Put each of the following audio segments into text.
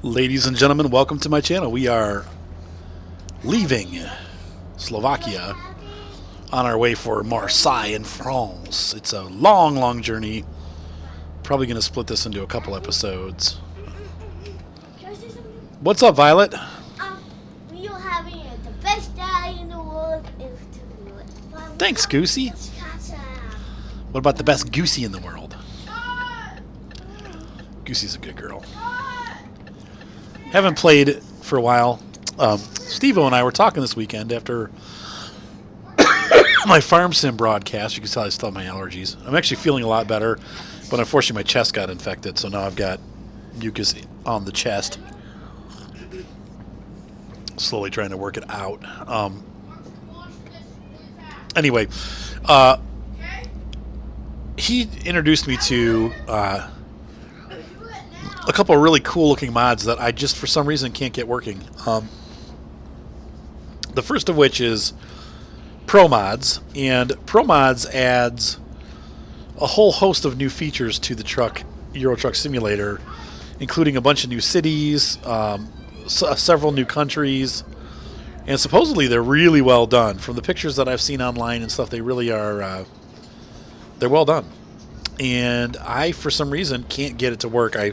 Ladies and gentlemen, welcome to my channel. We are leaving Slovakia on our way for Marseille in France. It's a long, long journey. Probably going to split this into a couple episodes. Can I say something? What's up, Violet? We are having the best day in the world is to do it. Thanks, Goosey. What about the best Goosey in the world? Goosey's a good girl. Haven't played for a while. Steve-O and I were talking this weekend after my farm sim broadcast. You can tell I still have my allergies. I'm actually feeling a lot better, but unfortunately my chest got infected, so now I've got mucus on the chest. Slowly trying to work it out. Anyway, he introduced me to a couple of really cool looking mods that I just for some reason can't get working. The first of which is Pro Mods, and Pro Mods adds a whole host of new features to the Euro Truck Simulator, including a bunch of new cities, several new countries, and supposedly they're really well done. From the pictures that I've seen online and stuff, they really are. They're well done, and I for some reason can't get it to work. I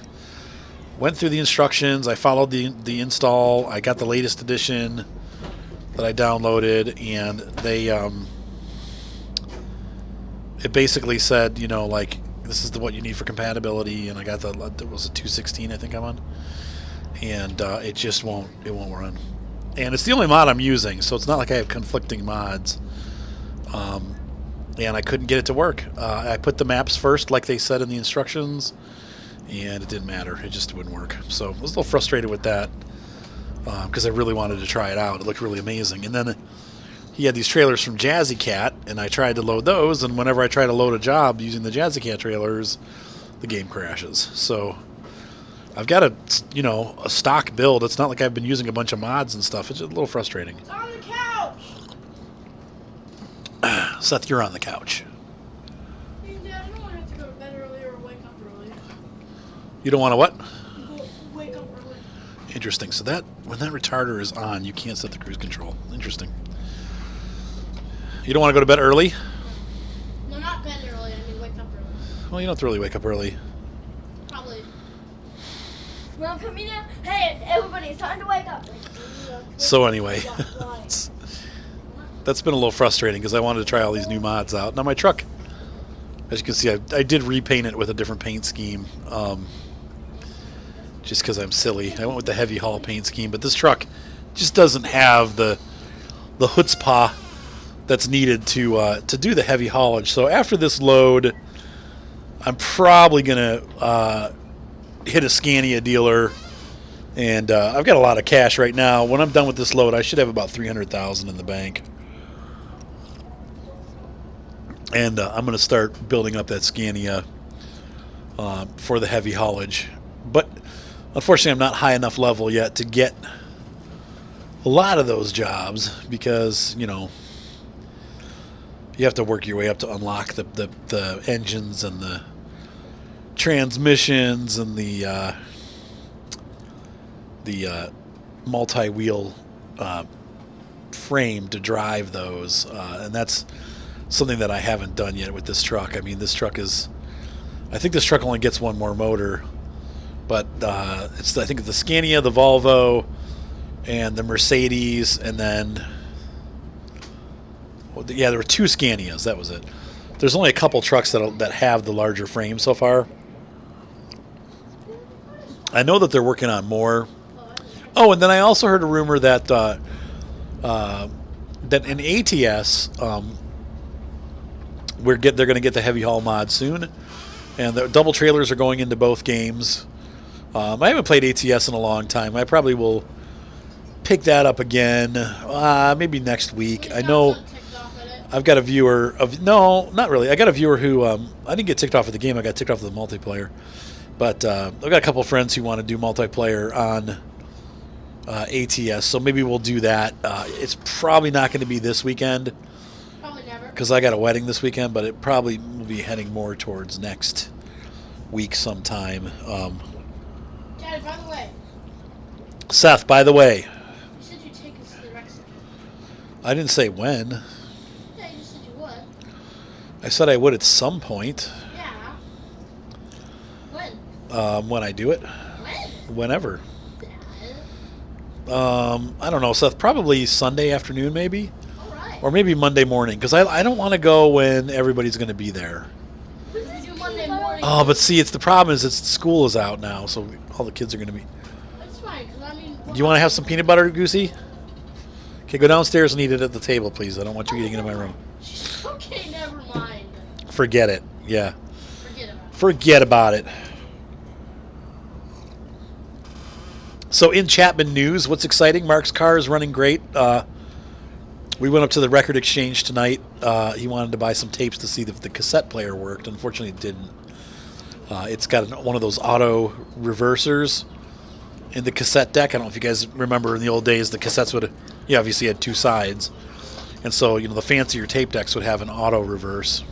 went through the instructions, I followed the install, I got the latest edition that I downloaded, and they it basically said, you know, like, this is what you need for compatibility, and I got it was a 216 I think I'm on, and it just won't run. And it's the only mod I'm using, so it's not like I have conflicting mods, and I couldn't get it to work. I put the maps first like they said in the instructions, and it didn't matter. It just wouldn't work. So I was a little frustrated with that because I really wanted to try it out. It looked really amazing. And then he had these trailers from Jazzy Cat, and I tried to load those, and whenever I try to load a job using the Jazzy Cat trailers, the game crashes. So I've got a stock build. It's not like I've been using a bunch of mods and stuff. It's just a little frustrating. It's on the couch. Seth, you're on the couch. You don't want to what? Wake up early. Interesting. So that when that retarder is on, you can't set the cruise control. Interesting. You don't want to go to bed early? No, not bed early. I mean, wake up early. Well, you don't have to really wake up early. Probably. Well, come in. Hey, everybody, it's time to wake up. So anyway, that's been a little frustrating because I wanted to try all these new mods out. Now my truck, as you can see, I did repaint it with a different paint scheme. Just because I'm silly. I went with the heavy haul paint scheme, but this truck just doesn't have the chutzpah that's needed to do the heavy haulage. So after this load, I'm probably gonna hit a Scania dealer, and I've got a lot of cash right now. When I'm done with this load, I should have about $300,000 in the bank, and I'm gonna start building up that Scania for the heavy haulage. But unfortunately, I'm not high enough level yet to get a lot of those jobs because, you know, you have to work your way up to unlock the engines and the transmissions and the multi-wheel frame to drive those. And that's something that I haven't done yet with this truck. I mean, this truck I think this truck only gets one more motor. But I think the Scania, the Volvo, and the Mercedes, and then, yeah, there were two Scanias. That was it. There's only a couple trucks that have the larger frame so far. I know that they're working on more. Oh, and then I also heard a rumor that that in ATS, they're going to get the heavy haul mod soon, and the double trailers are going into both games. I haven't played ATS in a long time. I probably will pick that up again, maybe next week. I know I've got a viewer of, no, not really. I got a viewer who, I didn't get ticked off of the game. I got ticked off of the multiplayer. But I've got a couple of friends who want to do multiplayer on ATS, so maybe we'll do that. It's probably not going to be this weekend. Probably never. Because I got a wedding this weekend, but it probably will be heading more towards next week sometime. Daddy, by the way, Seth, by the way, You said you'd take us to the rec center. I didn't say when. Yeah, you said you would. I said I would at some point. Yeah. When? When I do it. When? Whenever. Dad. I don't know, Seth. Probably Sunday afternoon, maybe. All right. Or maybe Monday morning, because I don't want to go when everybody's going to be there. We could do Monday morning. Oh, but see, the problem is school is out now, so all the kids are going to be. That's fine, because I mean. Do you want to have some peanut butter, Goosey? Okay, go downstairs and eat it at the table, please. I don't want you eating it in my room. Okay, never mind. Forget it. Yeah. Forget about it. Forget about it. So in Chapman news, what's exciting? Mark's car is running great. We went up to the record exchange tonight. He wanted to buy some tapes to see if the cassette player worked. Unfortunately, it didn't. It's got one of those auto reversers in the cassette deck. I don't know if you guys remember in the old days, the cassettes would, obviously had two sides. And so, the fancier tape decks would have an auto reverse.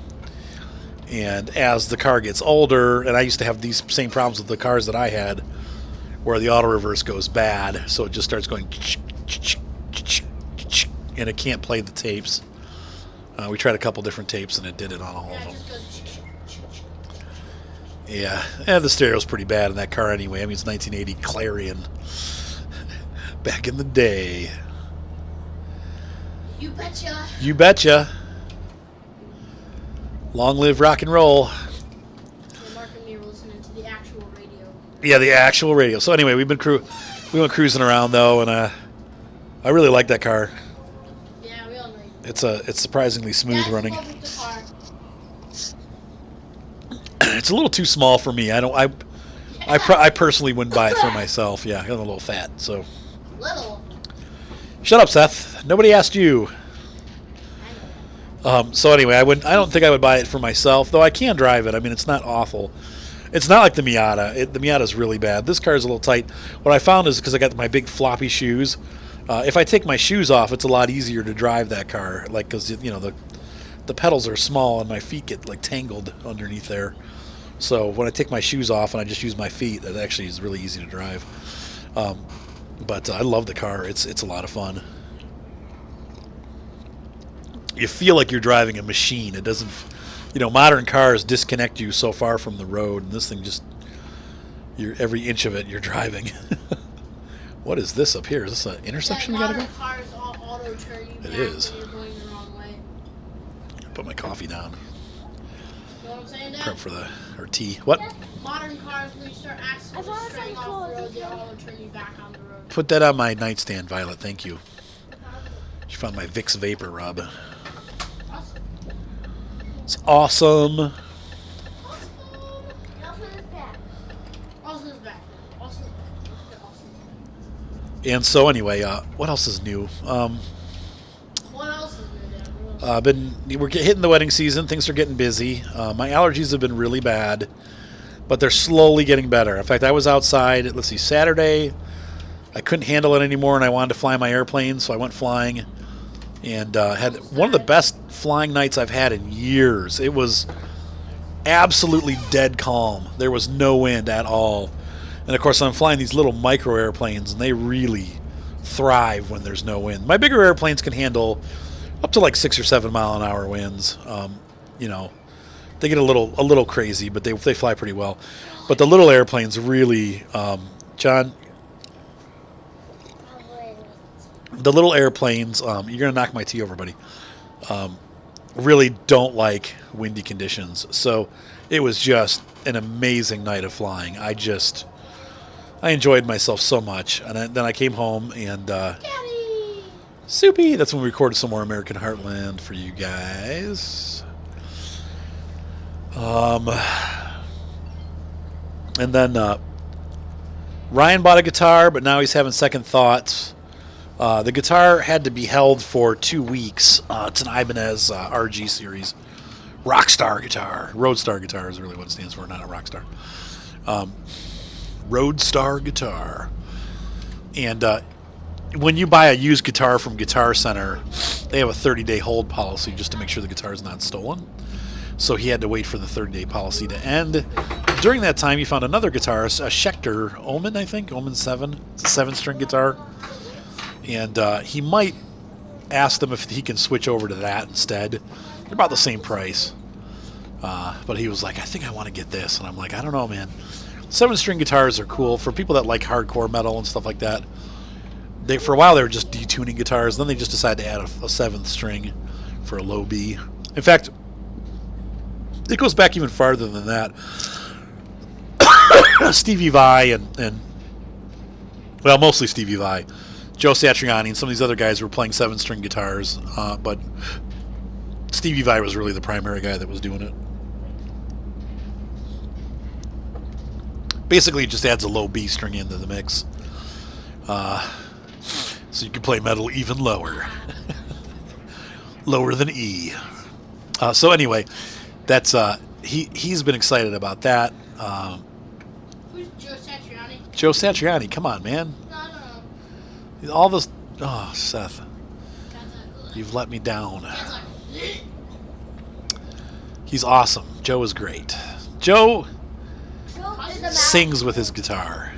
And as the car gets older, and I used to have these same problems with the cars that I had, where the auto reverse goes bad, so it just starts going, and it can't play the tapes. We tried a couple different tapes, and it did it on all of them. Yeah, and the stereo's pretty bad in that car anyway. I mean, it's 1980 Clarion. Back in the day. You betcha. You betcha. Long live rock and roll. Mark and me were listening to the actual radio. Yeah, the actual radio. So anyway, we went cruising around though, and I really like that car. Yeah, we all know. It's surprisingly smooth Dad's running. in love with the car. It's a little too small for me. I personally wouldn't buy it for myself. Yeah, I'm a little fat. So Little. shut up, Seth. Nobody asked you. So anyway, I don't think I would buy it for myself, though I can drive it. I mean, it's not awful. It's not like the Miata. The Miata is really bad. This car is a little tight. What I found is because I got my big floppy shoes. If I take my shoes off, it's a lot easier to drive that car. Like, because the pedals are small and my feet get like tangled underneath there. So when I take my shoes off and I just use my feet, it actually is really easy to drive. But I love the car. It's a lot of fun. You feel like you're driving a machine. It doesn't, modern cars disconnect you so far from the road, and this thing just, every inch of it you're driving. What is this up here? Is this an intersection we gotta go? Cars all auto turn you It back is. when you're going the wrong way. Put my coffee down. You know what I'm saying, Dad? Prep for or tea. What? Modern cars, when you start accidentally I thought straying I off the saw road, they it. auto turn you back on the road. Put that on my nightstand, Violet. Thank you. She found my Vicks Vapor Rub. Awesome. It's awesome. Also this back. Also this back. Also this back. Awesome. And so anyway, what else is new? What else is new, Dad? What else? We're hitting the wedding season. Things are getting busy. My allergies have been really bad, but they're slowly getting better. In fact, I was outside. Let's see, Saturday. I couldn't handle it anymore, and I wanted to fly my airplane, so I went flying, and had one of the best flying nights I've had in years. It was absolutely dead calm. There was no wind at all. And of course, I'm flying these little micro airplanes, and they really thrive when there's no wind. My bigger airplanes can handle up to like 6 or 7 mile an hour winds. They get a little crazy, but they fly pretty well. But the little airplanes really, John, the little airplanes, you're gonna knock my tea over, buddy. Really don't like windy conditions. So it was just an amazing night of flying. I enjoyed myself so much, and then I came home and Daddy! Soupy. That's when we recorded some more American Heartland for you guys. And then Ryan bought a guitar, but now he's having second thoughts. The guitar had to be held for 2 weeks. It's an Ibanez RG series. Rockstar guitar. Roadstar guitar is really what it stands for, not a Rockstar. Roadstar guitar. And when you buy a used guitar from Guitar Center, they have a 30-day hold policy just to make sure the guitar is not stolen. So he had to wait for the 30-day policy to end. during that time, he found another guitar, a Schecter Omen, I think, Omen 7. It's a 7-string guitar. And he might ask them if he can switch over to that instead. They're about the same price. But he was like, I think I want to get this. And I'm like, I don't know, man. 7-string guitars are cool for people that like hardcore metal and stuff like that. For a while, they were just detuning guitars. Then they just decided to add a 7th string for a low B. In fact, it goes back even farther than that. Stevie Vai and well, mostly Stevie Vai, Joe Satriani, and some of these other guys were playing 7-string guitars, but Stevie Vai was really the primary guy that was doing it. Basically, it just adds a low B string into the mix, so you can play metal even lower, lower than E. So anyway, that's he's been excited about that. Who's Joe Satriani? Joe Satriani, come on, man. No, I don't know. All this, oh, Seth, you've let me down. He's awesome. Joe is great. Joe sings with his guitar.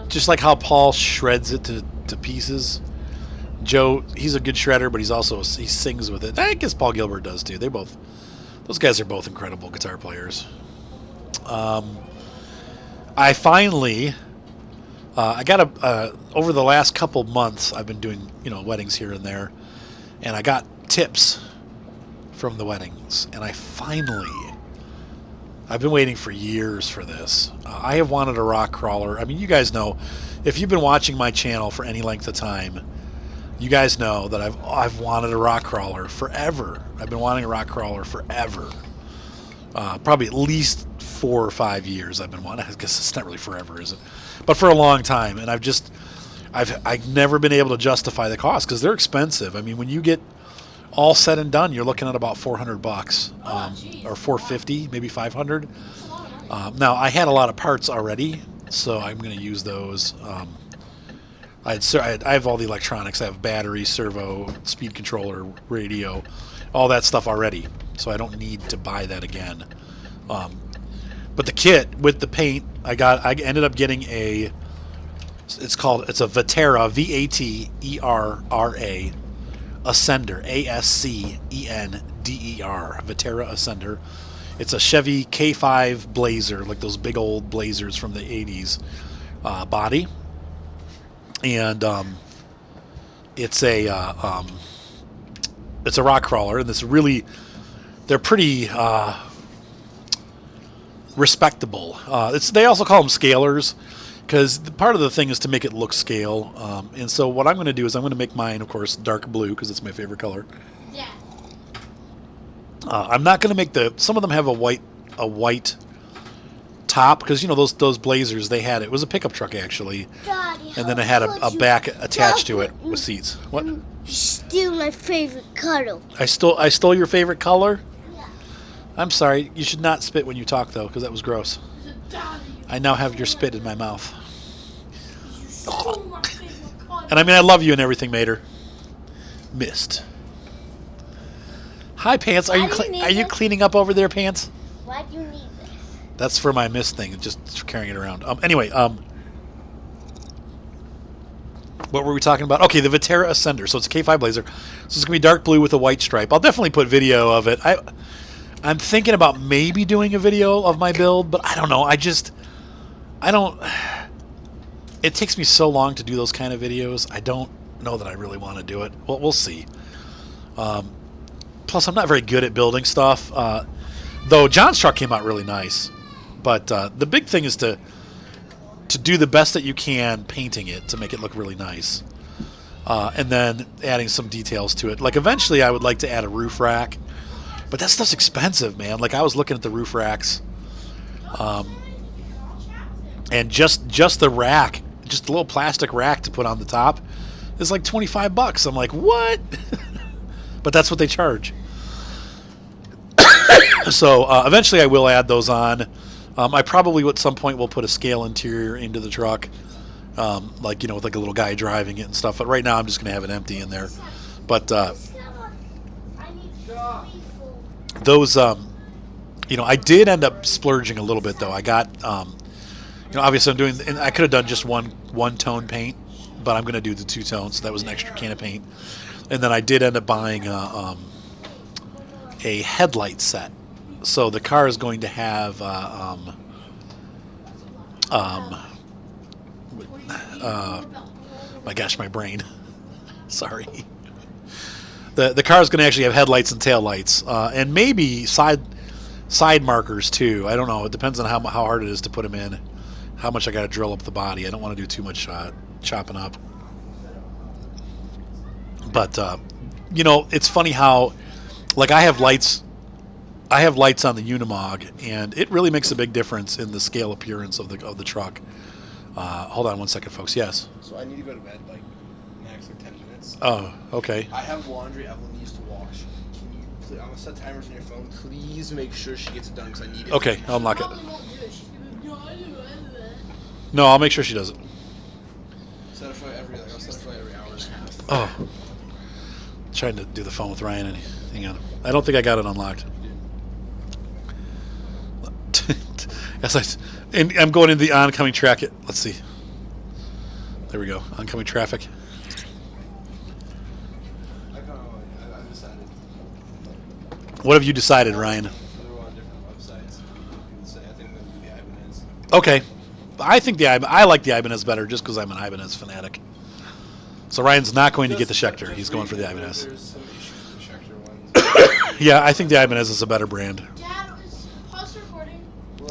Just like how Paul shreds it to pieces. Joe, he's a good shredder, but he sings with it. I guess Paul Gilbert does too. Those guys are both incredible guitar players. I finally, I got over the last couple months, I've been doing, weddings here and there, and I got tips from the weddings, and I've been waiting for years for this. I have wanted a rock crawler. I mean, you guys know, if you've been watching my channel for any length of time, you guys know that I've wanted a rock crawler forever. I've been wanting a rock crawler forever. Probably at least 4 or 5 years I've been wanting. I guess it's not really forever, is it? But for a long time, and I've never been able to justify the cost because they're expensive. I mean, when you get all said and done, you're looking at about $400, or $450, maybe $500. Now I had a lot of parts already, so I'm going to use those. I have all the electronics. I have battery, servo, speed controller, radio, all that stuff already. So I don't need to buy that again. But the kit with the paint, I ended up getting it's a Vatera, Vaterra, Ascender, Ascender, Vatera Ascender. It's a Chevy K5 Blazer, like those big old Blazers from the 80s body. And it's a rock crawler, and they're pretty respectable. They also call them scalers, because part of the thing is to make it look scale. And so what I'm going to do is I'm going to make mine, of course, dark blue, because it's my favorite color. Yeah. I'm not going to make some of them have a white top, because those Blazers, it was a pickup truck actually. Daddy, and then it had a back attached to it with seats. What? Still my favorite color. I stole your favorite color? Yeah. I'm sorry. You should not spit when you talk, though, because that was gross. I now have your spit in my mouth. You stole my favorite color. And I mean, I love you and everything, Mater. Mist. Hi, Pants. Are you cleaning up over there, Pants? Why do you need this? That's for my mist thing. Just carrying it around. Anyway, what were we talking about? Okay, the Vatera Ascender. So it's a K5 Blazer. So it's going to be dark blue with a white stripe. I'll definitely put video of it. I'm thinking about maybe doing a video of my build, but I don't know. It takes me so long to do those kind of videos. I don't know that I really want to do it. Well, we'll see. Plus, I'm not very good at building stuff. Though John's truck came out really nice. But the big thing is to do the best that you can painting it to make it look really nice. And then adding some details to it. Like, eventually I would like to add a roof rack. But that stuff's expensive, man. Like, I was looking at the roof racks. And just the rack, just a little plastic rack to put on the top, is like $25. I'm like, what? But that's what they charge. So eventually I will add those on. I probably at some point will put a scale interior into the truck, with like a little guy driving it and stuff. But right now I'm just going to have it empty in there. But those You know, I did end up splurging a little bit though. I got, obviously I'm doing, and I could have done just one tone paint, but I'm going to do the 2 tones. So that was an extra can of paint, and then I did end up buying a headlight set. So the car is going to have, my gosh, my brain. Sorry. The car is going to actually have headlights and taillights, and maybe side markers too. I don't know. It depends on how hard it is to put them in, how much I got to drill up the body. I don't want to do too much chopping up. But it's funny how, like, I have lights on the Unimog, and it really makes a big difference in the scale appearance of the truck. Hold on one second, folks. Yes. So I need to go to bed like max like 10 minutes. Oh, okay. I have laundry Evelyn needs to wash. Can you please, I'm gonna set timers on your phone. Please make sure she gets it done because I need it. Okay, I'll unlock it. Probably won't do it. She's gonna be like, "No, I do it." No, I'll make sure she does it. Set it for every I'll set it for every hour and a half. Oh. Trying to do the phone with Ryan, and hang on. I don't think I got it unlocked. And I'm going into the oncoming traffic. Let's see. There we go. Oncoming traffic. I decided. What have you decided, Ryan? They were on different websites. People say I think that would be the Ibanez. Okay. I think I like the Ibanez better just because I'm an Ibanez fanatic. So Ryan's not going to get the Schecter. He's going for the Ibanez. There's some issues with the Schecter ones. Yeah, I think the Ibanez is a better brand. Dad, was pause recording?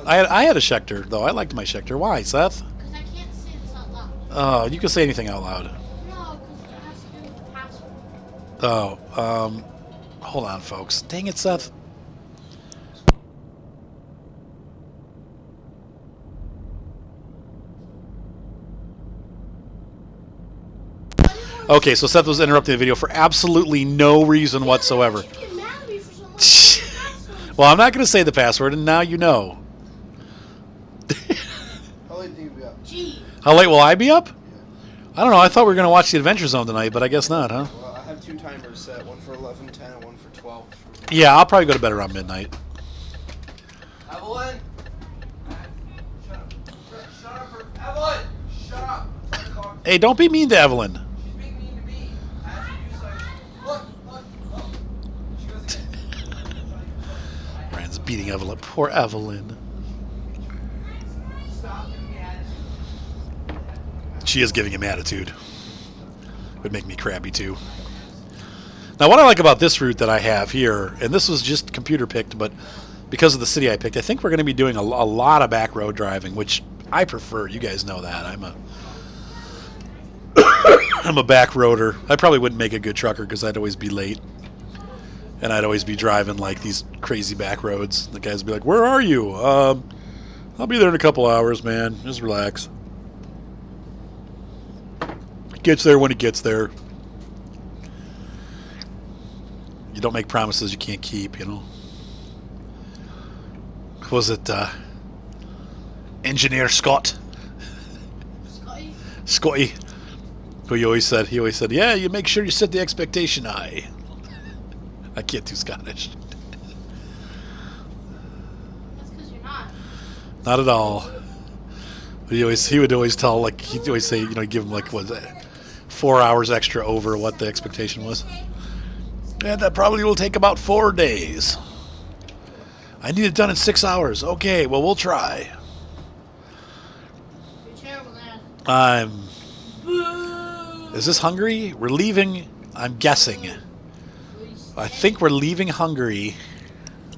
I had a Schecter, though. I liked my Schecter. Why, Seth? Because I can't say this out loud. Oh, you can say anything out loud. No, because it has to do with the password. Oh, hold on, folks. Dang it, Seth. Okay, so Seth was interrupting the video for absolutely no reason whatsoever. You get mad at me for so long. Password. Well, I'm not going to say the password, and now you know. How late do you be up? Gee. How late will I be up? I don't know. I thought we were going to watch the Adventure Zone tonight, but I guess not, huh? Well, I have 2 timers set, one for 11:10 and one for 12. Yeah, I'll probably go to bed around midnight. Evelyn! Shut up. Shut up for Evelyn! Shut up! Hey, don't be mean to Evelyn. She's being mean to me. I have to do something. Look! She goes, Ryan's beating Evelyn. Poor Evelyn. stop giving me attitude. She is giving him attitude. Would make me crabby, too. Now, what I like about this route that I have here, and this was just computer picked, but because of the city I picked, I think we're going to be doing a lot of back road driving, which I prefer. You guys know that. I'm a back roader. I probably wouldn't make a good trucker because I'd always be late. And I'd always be driving like these crazy back roads. The guys would be like, "Where are you?" I'll be there in a couple hours, man. Just relax. Gets there when it gets there. You don't make promises you can't keep, you know. Was it Engineer Scott? Scotty. Who he always said, yeah, you make sure you set the expectation high. I can't do Scottish. That's because you're not. Not at all. But he would always tell, like, he'd always say, give him, like, what was that, 4 hours extra over what the expectation was. And that probably will take about 4 days. I need it done in 6 hours. Okay, well, we'll try. You're terrible, Dad. Is this Hungary? We're leaving, I'm guessing. I think we're leaving Hungary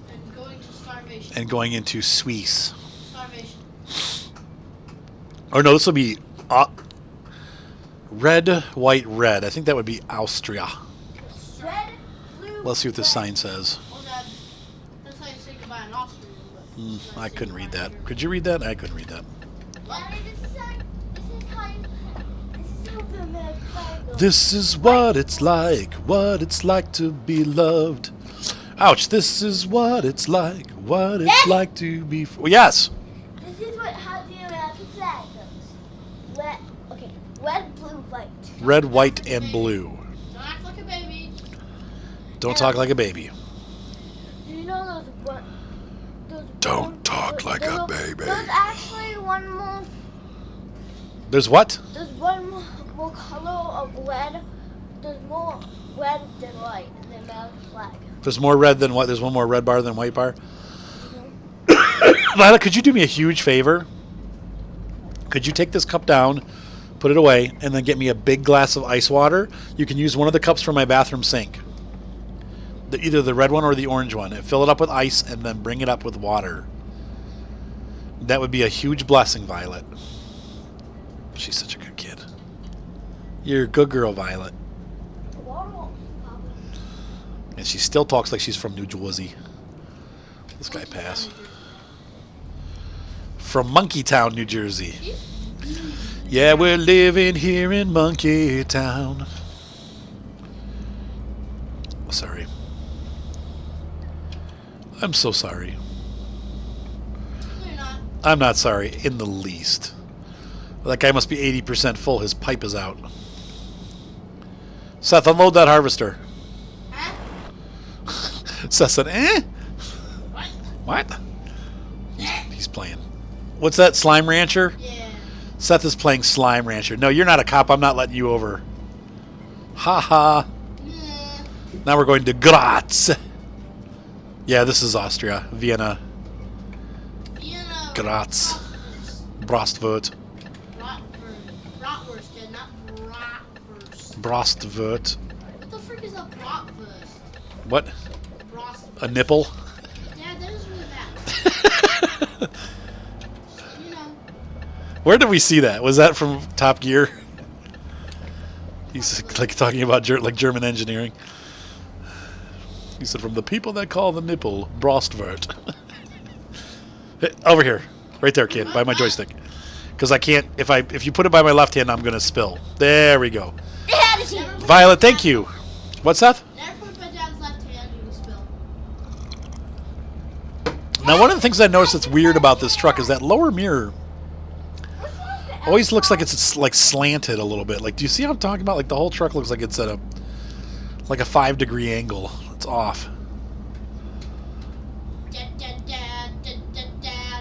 And going to starvation. and going into Swiss. Starvation. Or no, this will be red, white, red. I think that would be Austria. Red, blue, Let's see what this red. sign says. Well, Dad, that's how you say goodbye in Austrian. But I couldn't read that. Could you read that? I couldn't read that. This is what it's like to be loved. Ouch, this is what it's like to be... Well, yes! This is how the American flag goes. Red, blue, white. Red, white, and blue. Don't act like a baby. Don't talk like a baby. Do you know those Don't talk like a baby. There's actually one more. There's what? There's one more color of red. There's more red than white in the American flag. There's more red than what? There's one more red bar than white bar? Lila, could you do me a huge favor? Could you take this cup down, put it away, and then get me a big glass of ice water? You can use one of the cups from my bathroom sink. Either the red one or the orange one. And fill it up with ice and then bring it up with water. That would be a huge blessing, Violet. She's such a good kid. You're a good girl, Violet. And she still talks like she's from New Jersey. This guy pass. From Monkeytown, New Jersey. Yeah, we're living here in Monkeytown. Sorry. I'm so sorry. You're not. I'm not sorry in the least. That guy must be 80% full. His pipe is out. Seth, unload that harvester. Huh? Seth said, eh? What? He's playing. What's that, Slime Rancher? Yeah. Seth is playing Slime Rancher. No, you're not a cop. I'm not letting you over. Ha ha. Yeah. Now we're going to Graz. Yeah, this is Austria. Vienna. Vienna. Graz. Brostwurst. Bratwurst, kid, not bratwurst. Brostwurst. What the frick is a bratwurst? What? Brostwurst. A nipple? Yeah, that is really bad. You know. Where did we see that? Was that from Top Gear? He's like talking about like German engineering. He said, from the people that call the nipple Brostwurst. Hey, over here. Right there, kid, by my joystick. Because I can't, if you put it by my left hand, I'm going to spill. There we go. Violet, thank you. What's that? Never put my dad's left hand, you will spill. Now, one of the things I noticed that's weird about this truck is that lower mirror always looks like it's like slanted a little bit. Like, do you see what I'm talking about? Like, the whole truck looks like it's at a 5-degree angle. It's off.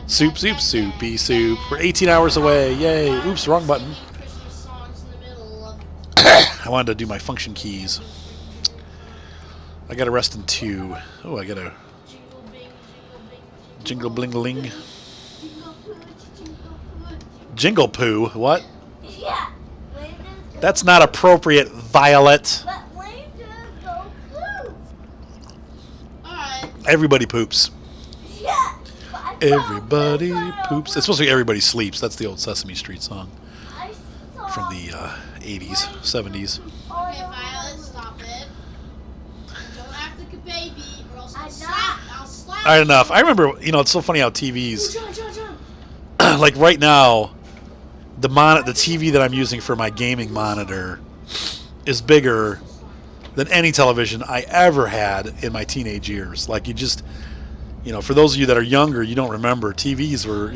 Soup, soup, soupy soup. We're 18 hours away. Yay. Oops, wrong button. I wanted to do my function keys. I got to rest in 2. Oh, I got to jingle bling ling. Jingle poo? What? Yeah. That's not appropriate, Violet. But when do go poop? Alright. Everybody poops. Yeah. Everybody poops. It's supposed to be everybody sleeps. That's the old Sesame Street song from the 80s, 70s. Okay, Violet, stop it. Don't act like a baby, or else I'll slap. All right, enough. I remember, it's so funny how TVs, John. like right now, the TV that I'm using for my gaming monitor is bigger than any television I ever had in my teenage years. Like, you just, for those of you that are younger, you don't remember, TVs were,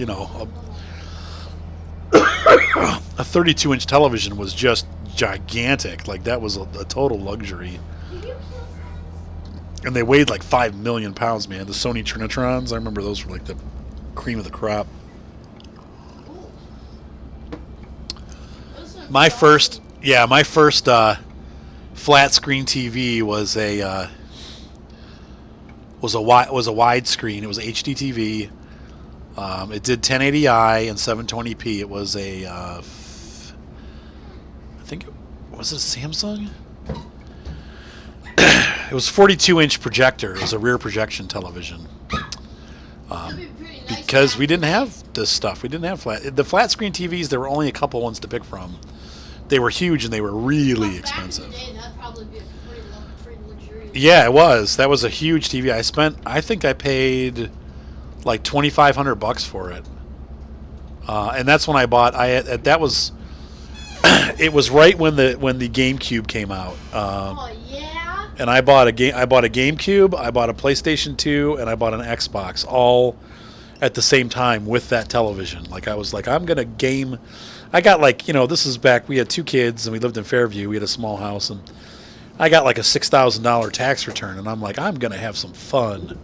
a 32-inch television was just gigantic. Like, that was a total luxury. And they weighed like 5 million pounds, man. The Sony Trinitrons, I remember those were like the cream of the crop. My first flat screen TV was a widescreen. It was HD TV. It did 1080i and 720p. It was I think was it a Samsung? It was 42-inch projector. It was a rear projection television. Because we didn't have this stuff. We didn't have the flat screen TVs. There were only a couple ones to pick from. They were huge and they were really expensive. Back in the day, that'd probably be a pretty luxurious. Yeah, it was. That was a huge TV. I think I paid like $2,500 for it. And that's when I bought. That was. It was right when the GameCube came out. Oh yeah. And I bought a GameCube, I bought a PlayStation 2, and I bought an Xbox, all at the same time with that television. Like, I was like, I'm gonna game. I got like, this is back. We had 2 kids and we lived in Fairview. We had a small house, and I got like a $6,000 tax return, and I'm like, I'm gonna have some fun.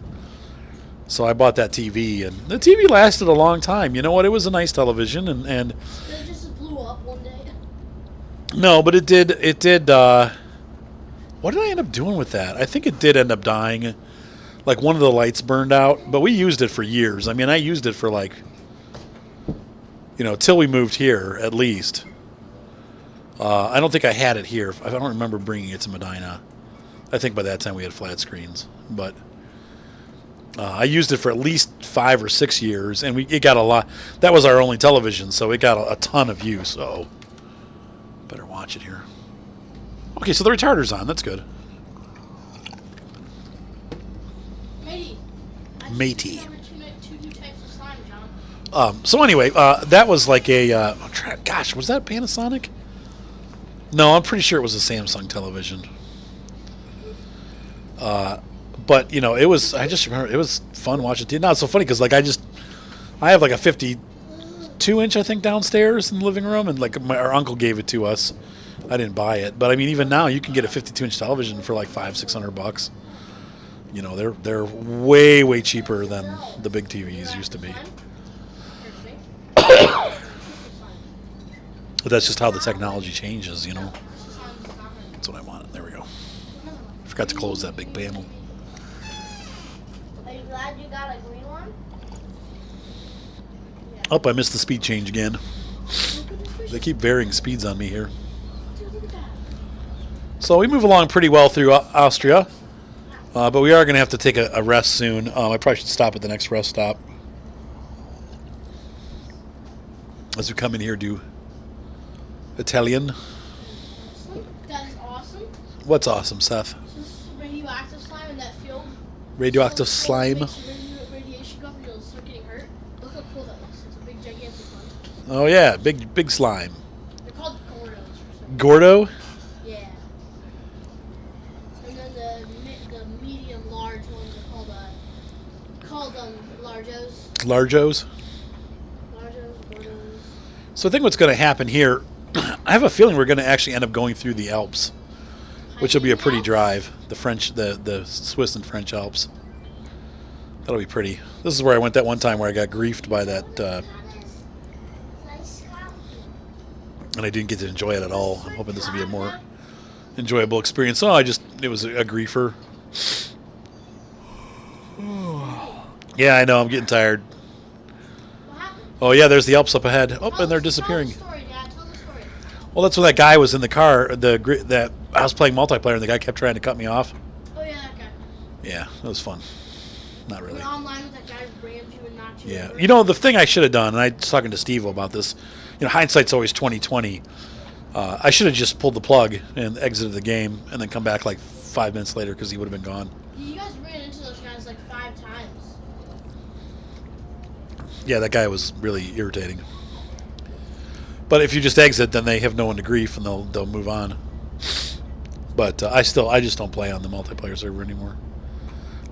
So I bought that TV, and the TV lasted a long time. You know what? It was a nice television, and It just blew up one day. no, but it did. What did I end up doing with that? I think it did end up dying. Like one of the lights burned out, but we used it for years. I mean, I used it for like, till we moved here at least. I don't think I had it here. I don't remember bringing it to Medina. I think by that time we had flat screens, but I used it for at least 5 or 6 years, and it got a lot. That was our only television, so it got a ton of use. So better watch it here. Okay, so the retarder's on. That's good. Matey. Two new types of slime, John. So anyway, that was like a. Gosh, was that Panasonic? No, I'm pretty sure it was a Samsung television. But it was. I just remember it was fun watching TV. Now it's so funny because I have like a 52-inch I think downstairs in the living room, and like our uncle gave it to us. I didn't buy it, but I mean even now you can get a 52-inch television for like $500-600. They're way cheaper than the big TVs used to be. But that's just how the technology changes, That's what I want. There we go. I forgot to close that big panel. Are you glad you got a green one? Oh, I missed the speed change again. They keep varying speeds on me here. So we move along pretty well through Austria, but we are going to have to take a rest soon. I probably should stop at the next rest stop. As we come in here, do Italian. That is awesome. What's awesome, Seth? This is radioactive slime in that field. Radioactive So slime. it makes radiation go up and you'll start getting hurt. Look how cool that looks. It's a big, gigantic one. Oh yeah, big slime. They're called Gordos for some reason. Gordo. Yeah. And then the medium large ones are called Largos. Largos. Gordos. So I think what's going to happen here, I have a feeling we're going to actually end up going through the Alps, which will be a pretty drive. The Swiss and French Alps. That'll be pretty. This is where I went that one time where I got griefed by that, and I didn't get to enjoy it at all. I'm hoping this will be a more enjoyable experience. Oh, it was a griefer. Yeah, I know. I'm getting tired. Oh yeah, there's the Alps up ahead. Oh, and they're disappearing. Tell the story, Dad. Tell the story. Well, that's when that guy was in the car. That I was playing multiplayer, and the guy kept trying to cut me off. Oh yeah, that guy. Yeah, that was fun. Not really. Went online with that guy rammed you and knocked you Yeah, over. the thing I should have done, and I was talking to Steve about this. Hindsight's always 20/20. I should have just pulled the plug and exited the game, and then come back like 5 minutes later because he would have been gone. You guys ran into those guys like 5 times. Yeah, that guy was really irritating. But if you just exit, then they have no one to grief, and they'll move on. But I just don't play on the multiplayer server anymore.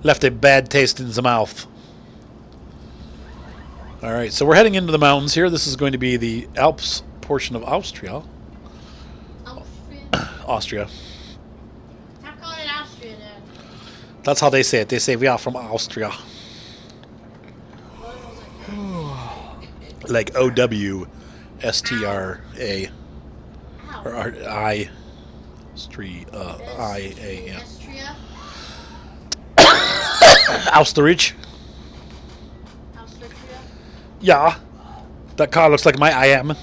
Left a bad taste in the mouth. All right, so we're heading into the mountains here. This is going to be the Alps portion of Austria. Austria. Stop calling it Austria, Dad. That's how they say it. They say we are from Austria. Like OWSTRA. Or I. I-A-M. Austria. Austerich. Austria. Yeah. That car looks like my I am.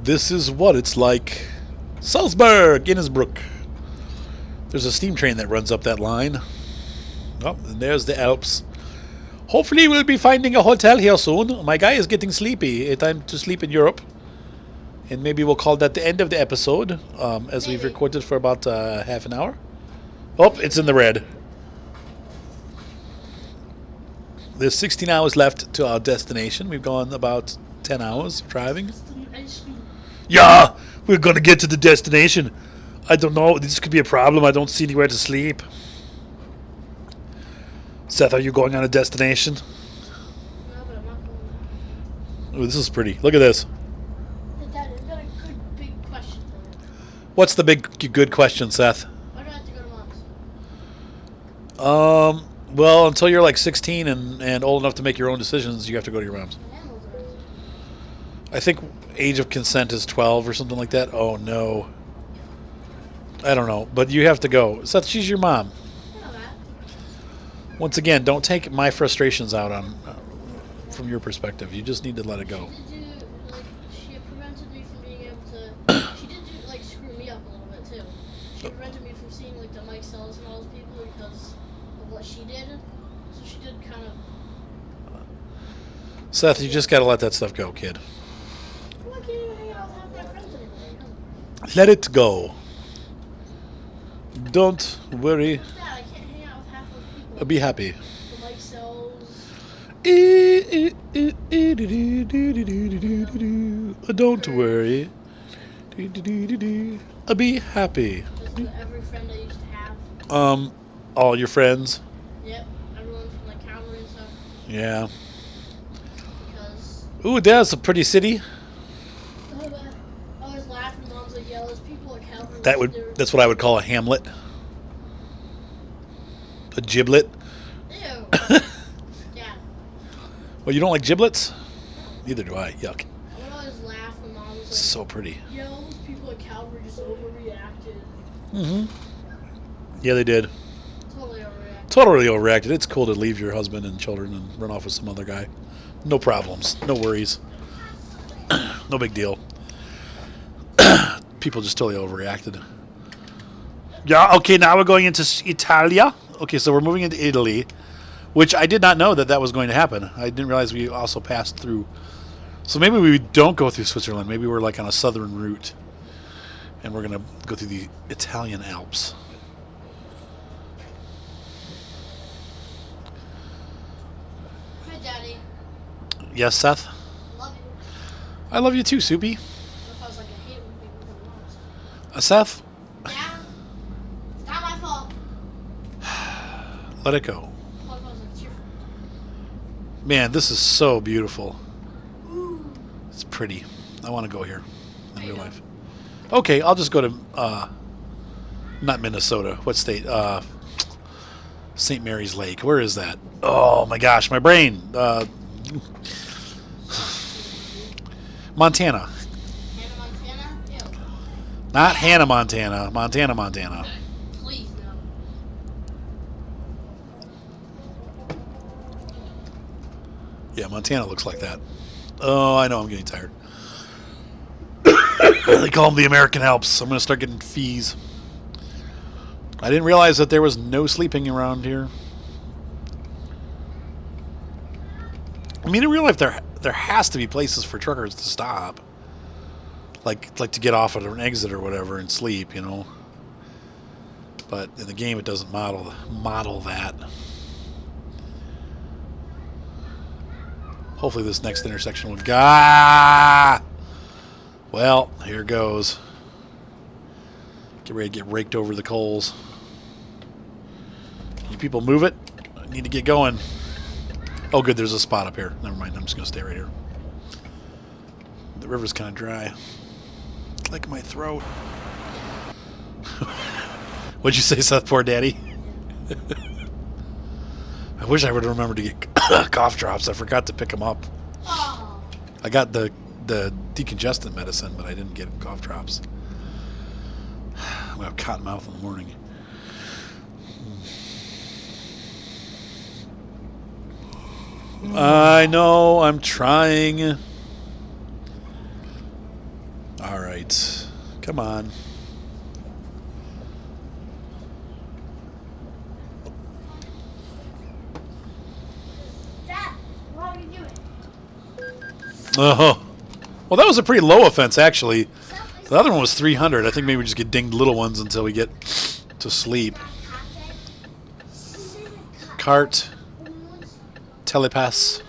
This is what it's like. Salzburg, Innsbruck. There's a steam train that runs up that line. Oh, and there's the Alps. Hopefully we'll be finding a hotel here soon. My guy is getting sleepy. Time to sleep in Europe. And maybe we'll call that the end of the episode, as we've recorded for about half an hour. Oh, it's in the red. There's 16 hours left to our destination. We've gone about 10 hours of driving. Yeah, we're going to get to the destination. I don't know. This could be a problem. I don't see anywhere to sleep. Seth, are you going on a destination? No, but I'm not going. Oh, this is pretty. Look at this. Hey, Dad, I've got a good big question for you. What's the big good question, Seth? Why do I have to go to mom's? Well, until you're like 16 and old enough to make your own decisions, you have to go to your mom's. My animals are. I think age of consent is 12 or something like that. Oh, no. I don't know, but you have to go. Seth, she's your mom. I know that. Once again, don't take my frustrations out on from your perspective. You just need to let it go. She did do, like, she prevented me from being able to, she did do, like, screw me up a little bit, too. She prevented me from seeing, like, the Mike Sells and all those people because of what she did. So she did kind of. Seth, you just got to let that stuff go, kid. Well, I can't even hang out with half my friends anymore. Let it go. Don't worry. What's that? I can't hang out with half those people. Be happy. The Mike Sells. Don't worry. Be happy. Just every friend I used to have. All your friends. Yep. Everyone from, like, Calvary and stuff. Yeah. Because Ooh, that's a pretty city. I always laugh when mom's like, yeah, those people at Calvary. That's what I would call a hamlet. A giblet. Ew. Yeah. Well, you don't like giblets? Neither do I. Yuck. I would always laugh when mom was like, So pretty. yeah, all those people at Calvary just overreacted. Mm-hmm. Yeah, they did. Totally overreacted. Totally overreacted. It's cool to leave your husband and children and run off with some other guy. No problems. No worries. No big deal. People just totally overreacted. Yeah, okay, now we're going into Italia. Okay, so we're moving into Italy, which I did not know that was going to happen. I didn't realize we also passed through. So maybe we don't go through Switzerland. Maybe we're like on a southern route, and we're going to go through the Italian Alps. Hi, Daddy. Yes, Seth? Love you. I love you too, Soupy. What if I was like, I hate it when people come to mom's? Seth, Yeah. It's not my fault. let it go. What if I was like, it's your fault? Man, this is so beautiful. Ooh. It's pretty. I want to go here in real Yeah. life. Okay, I'll just go to, not Minnesota. What state? St. Mary's Lake. Where is that? Oh my gosh, my brain. Montana. Hannah, Montana? Ew. Not Hannah, Montana. Montana. Please, no. Yeah, Montana looks like that. Oh, I know, I'm getting tired. They call them the American Alps. I'm going to start getting fees. I didn't realize that there was no sleeping around here. I mean, in real life, there has to be places for truckers to stop, like to get off at an exit or whatever and sleep, you know. But in the game, it doesn't model that. Hopefully, this next intersection will go. Well, here goes. Get ready to get raked over the coals. You people move it. I need to get going. Oh, good. There's a spot up here. Never mind. I'm just going to stay right here. The river's kind of dry. Like my throat. What'd you say, Seth? Poor daddy? I wish I would have remembered to get cough drops. I forgot to pick them up. Oh. I got the decongestant medicine, but I didn't get cough drops. I'm going to have cotton mouth in the morning. I know, I'm trying. All right. Come on. Dad, what are you doing? Oh. Well, that was a pretty low offense, actually. The other one was 300. I think maybe we just get dinged little ones until we get to sleep. Cart. Telepass.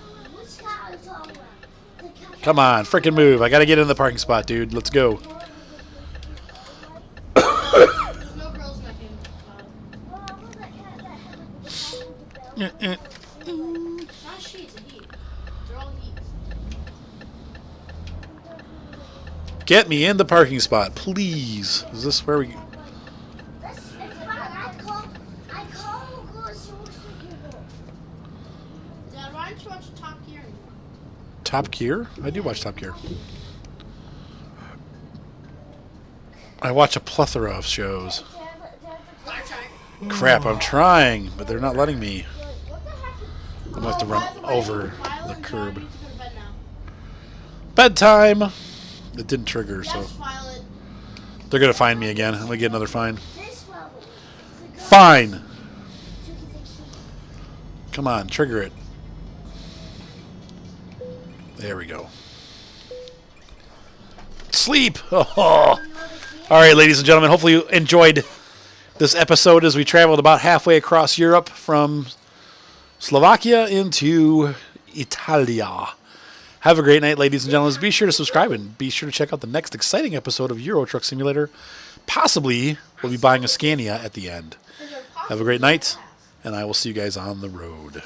Come on, frickin' move. I gotta get in the parking spot, dude. Let's go. There's no girls in that game. It's not she, it's a he. They're all he's. Get me in the parking spot, please. Is this where we... Dad, why don't you watch Top Gear? Top Gear? I do watch Top Gear. I watch a plethora of shows. Crap, I'm trying, but they're not letting me. I'm going to have to run over the curb. Need to go to bed now. Bedtime! It didn't trigger, so... Yes, Violet. They're going to find me again. I'm going to get another fine. Fine! Come on, trigger it. There we go. Sleep! Oh. All right, ladies and gentlemen, hopefully you enjoyed this episode as we traveled about halfway across Europe from Slovakia into Italia. Have a great night, ladies and gentlemen. Be sure to subscribe and be sure to check out the next exciting episode of Euro Truck Simulator. Possibly, we'll be buying a Scania at the end. Have a great night, and I will see you guys on the road.